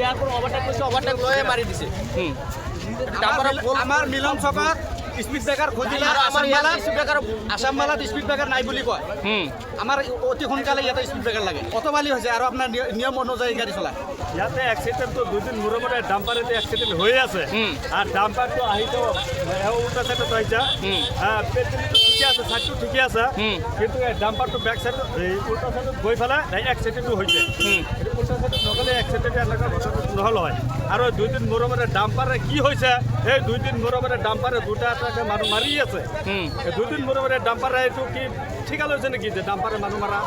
ওভাৰটেক কৰছে, ওভাৰটেক লয়ে মাৰি দিছে। আমাৰ মিলন চকত স্পিড ব্ৰেকাৰ খুজিলে আসাম মালাত স্পিড ব্ৰেকাৰ নাই বুলি কয়। আমাৰ অতি সোনকালে ইয়াতে স্পিড ব্ৰেকাৰ লাগে, অটবালি হৈছে আৰু আপোনাৰ নিয়ম অনুযায়ী গাড়ী চলায়। ইয়াতে এক্সিডেণ্টটো দুদিন মূৰে মূৰে ডাম্পাৰেদি এক্সিডেণ্ট হৈ আছে আৰু ডাম্পাৰটো আহিতো উল্টা চাইডত আহিছে, পেট্ৰলটো ঠিকে আছে, চাইডটো ঠিকে আছে, কিন্তু এই ডাম্পাৰটো বেক চাইডত উল্টা চাইডত গৈ পেলাই এক্সিডেণ্টটো হৈছে। উল্টা চাইডত নগ'লে এক্সিডেণ্ট এনেকুৱা ঘটনা নহ'ল হয়। আৰু দুদিন মূৰে মূৰে ডাম্পাৰে কি হৈছে, এই দুদিন মূৰে মূৰে ডাম্পাৰে দুটা এটাকে মানুহ মাৰি আছে। দুদিন মূৰে মূৰে ডাম্পাৰে এইটো কি ঠিকা লৈছে নেকি যে ডাম্পাৰে মানুহ মাৰা?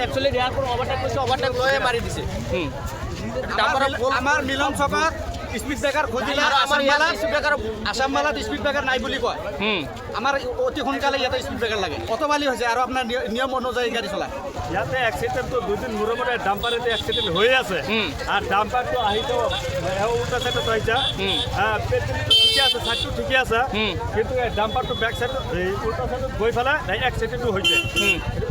একচুয়ালি ইয়াৰ পৰা ওভাৰটেক কৰিছে, ওভাৰটেক লয়ে মাৰি দিছে। আমাৰ মিলন চকত স্পিড ব্ৰেকাৰ খুজিলে আসাম মালাত স্পিড ব্ৰেকাৰ নাই বুলি কয়। আমাৰ অতি সোনকালে ইয়াতে স্পিড ব্ৰেকাৰ লাগে, অটবালি হৈছে আৰু আপোনাৰ নিয়ম অনুযায়ী গাড়ী চলায়। ইয়াতে এক্সিডেণ্টটো দুদিন মূৰে মূৰে ডাম্পাৰেদি এক্সিডেণ্ট হৈ আছে আৰু ডাম্পাৰটো আহিতো উল্টা চাইডত আহিছে, পেট্ৰলটো ঠিকে আছে, চাইডটো ঠিকে আছে, কিন্তু এই ডাম্পাৰটো বেক চাইডত উল্টা চাইডত গৈ পেলাই এক্সিডেণ্টটো হৈছে।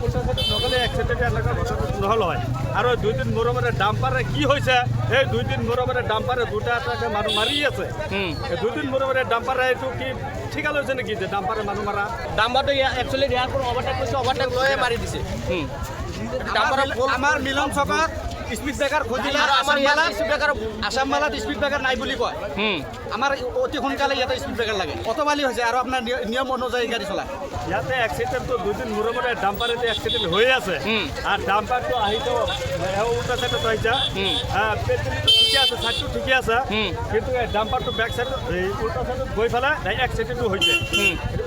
উল্টা চাইডত নগ'লে এক্সিডেণ্ট এনেকুৱা ঘটনা নহ'ল হয়। আৰু দুদিন মূৰে মূৰে ডাম্পাৰে কি হৈছে, এই দুদিন মূৰে মূৰে ডাম্পাৰে দুটা এটাকে মানুহ মাৰি আছে। দুদিন মূৰে মূৰে ডাম্পাৰে এইটো কি ঠিকা লৈছে নেকি যে ডাম্পাৰে মানুহ মাৰা? ডাম্পাৰটো একচুয়ালি ইয়াৰ পৰা ওভাৰটেক কৰিছে, ওভাৰটেক লয়ে মাৰি দিছে। আমাৰ মিলন চকত স্পিড ব্ৰেকাৰ খুজিলে আসাম মালাত স্পিড ব্ৰেকাৰ নাই বুলি কয়। আমাৰ অতি সোনকালে ইয়াতে স্পিড ব্ৰেকাৰ লাগে, অটবালি হৈছে আৰু আপোনাৰ নিয়ম অনুযায়ী গাড়ী চলায়। ইয়াতে এক্সিডেণ্টটো দুদিন মূৰে মূৰে ডাম্পাৰেদি এক্সিডেণ্ট হৈ আছে আৰু ডাম্পাৰটো আহিতো উল্টা চাইডত আহিছে, পেট্ৰলটো ঠিকে আছে, চাইডটো ঠিকে আছে, কিন্তু এই ডাম্পাৰটো বেক চাইডত উল্টা চাইডত গৈ পেলাই এক্সিডেণ্টটো হৈছে।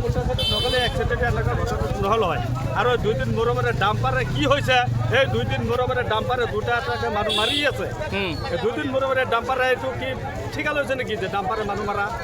উল্টা চাইডত নগ'লে এক্সিডেণ্ট এনেকুৱা ঘটনা নহ'ল হয়। আৰু দুদিন মূৰে মূৰে ডাম্পাৰে কি হৈছে, এই দুদিন মূৰে মূৰে ডাম্পাৰে দুটা এটাকে মানুহ মাৰি আছে। দুদিন মূৰে মূৰে ডাম্পাৰে এইটো কি ঠিকা লৈছে নেকি যে ডাম্পাৰে মানুহ মাৰা?